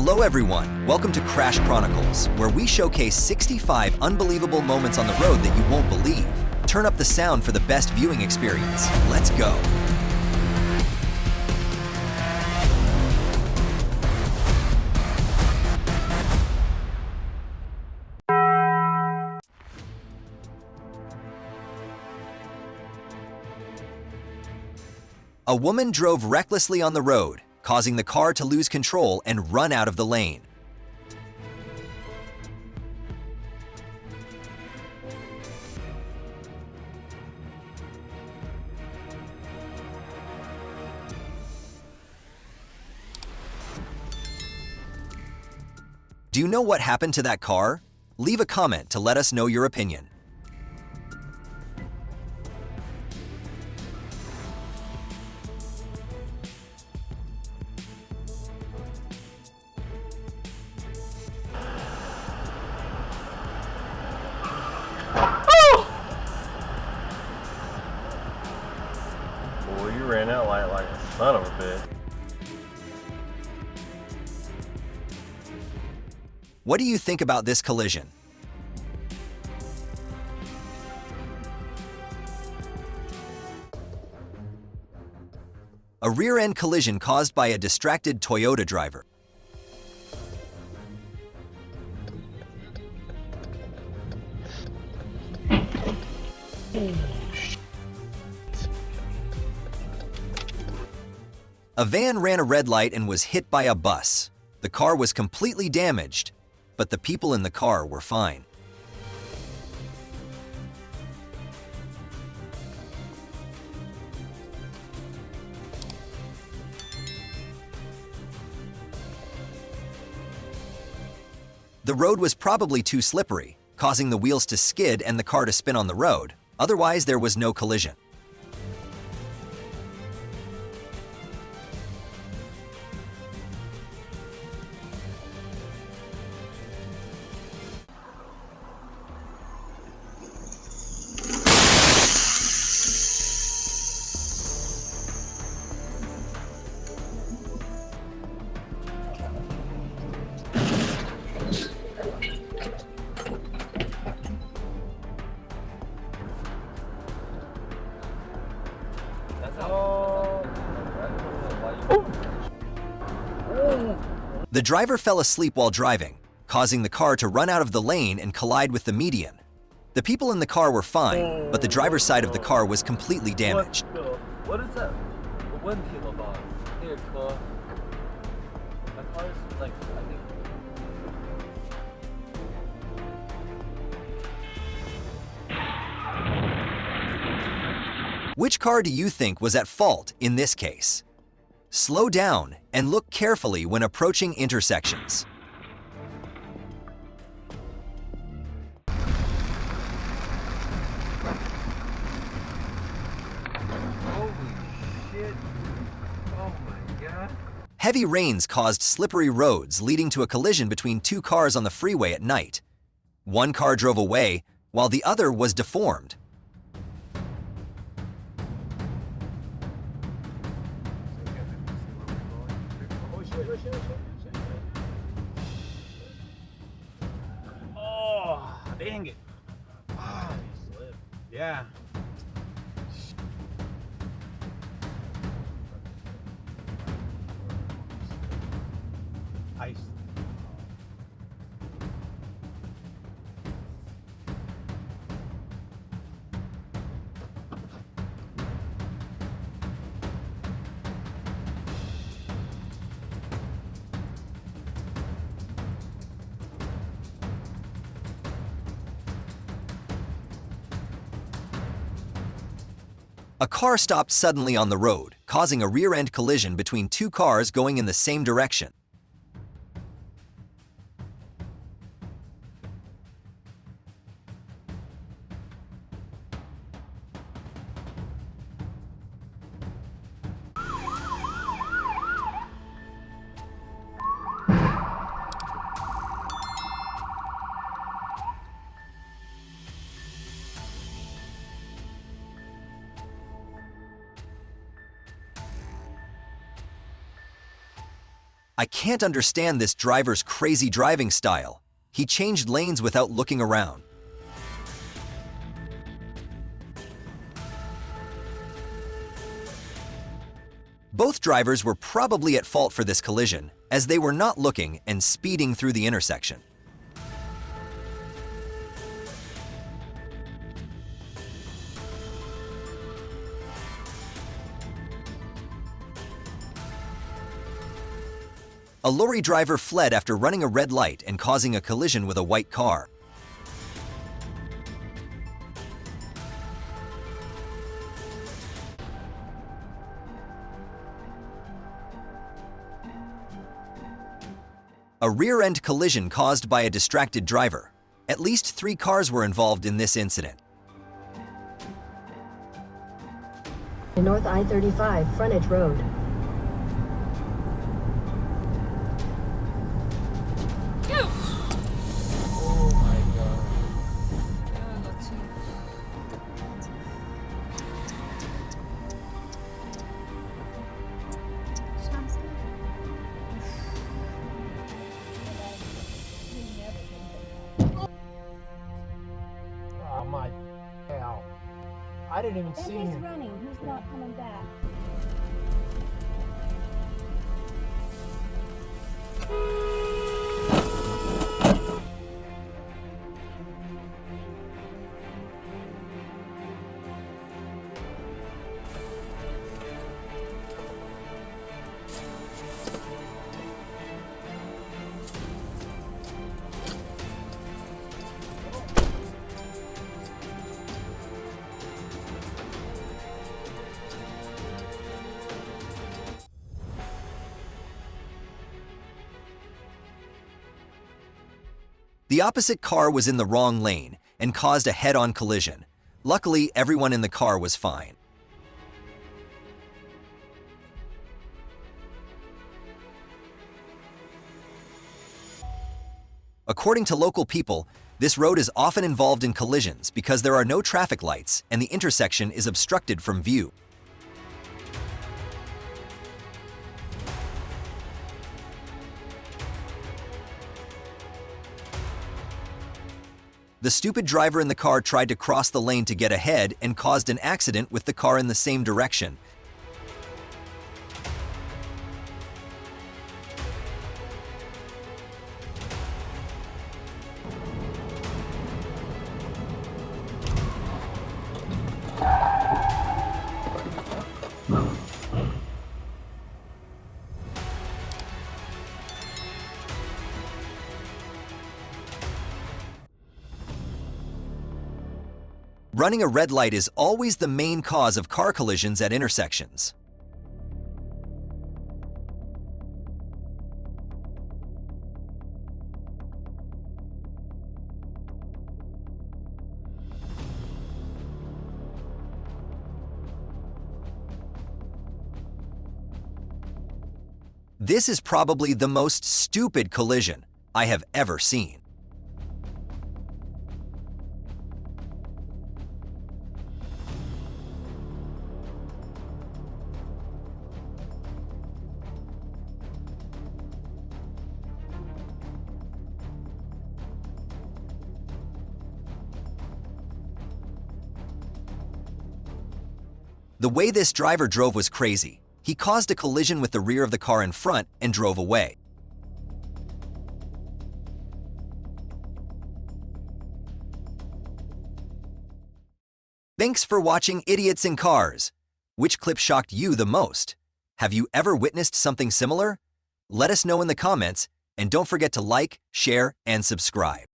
Hello everyone, welcome to Crash Chronicles, where we showcase 65 unbelievable moments on the road that you won't believe. Turn up the sound for the best viewing experience. Let's go. A woman drove recklessly on the road, causing the car to lose control and run out of the lane. Do you know what happened to that car? Leave a comment to let us know your opinion. Boy, you ran that light like a son of a bitch. What do you think about this collision? A rear-end collision caused by a distracted Toyota driver. A van ran a red light and was hit by a bus. The car was completely damaged, but the people in the car were fine. The road was probably too slippery, causing the wheels to skid and the car to spin on the road. Otherwise, there was no collision. The driver fell asleep while driving, causing the car to run out of the lane and collide with the median. The people in the car were fine, but the driver's side of the car was completely damaged. What is that? 有问题了吧？那个车，my car is like I think. Which car do you think was at fault in this case? Slow down and look carefully when approaching intersections. Holy shit! Oh my god! Heavy rains caused slippery roads, leading to a collision between two cars on the freeway at night. One car drove away, while the other was deformed. Oh, dang it. Ah, you slipped. Yeah. Ice. A car stopped suddenly on the road, causing a rear-end collision between two cars going in the same direction. I can't understand this driver's crazy driving style. He changed lanes without looking around. Both drivers were probably at fault for this collision, as they were not looking and speeding through the intersection. A lorry driver fled after running a red light and causing a collision with a white car. A rear-end collision caused by a distracted driver. At least 3 cars were involved in this incident. North I-35, Frontage Road. Oh my god. Oh my hell. I didn't even see If he's him. running, he's not coming back. The opposite car was in the wrong lane and caused a head-on collision. Luckily, everyone in the car was fine. According to local people, this road is often involved in collisions because there are no traffic lights and the intersection is obstructed from view. The stupid driver in the car tried to cross the lane to get ahead and caused an accident with the car in the same direction. Running a red light is always the main cause of car collisions at intersections. This is probably the most stupid collision I have ever seen. The way this driver drove was crazy. He caused a collision with the rear of the car in front and drove away. Thanks for watching Idiots in Cars. Which clip shocked you the most? Have you ever witnessed something similar? Let us know in the comments, and don't forget to like, share, and subscribe.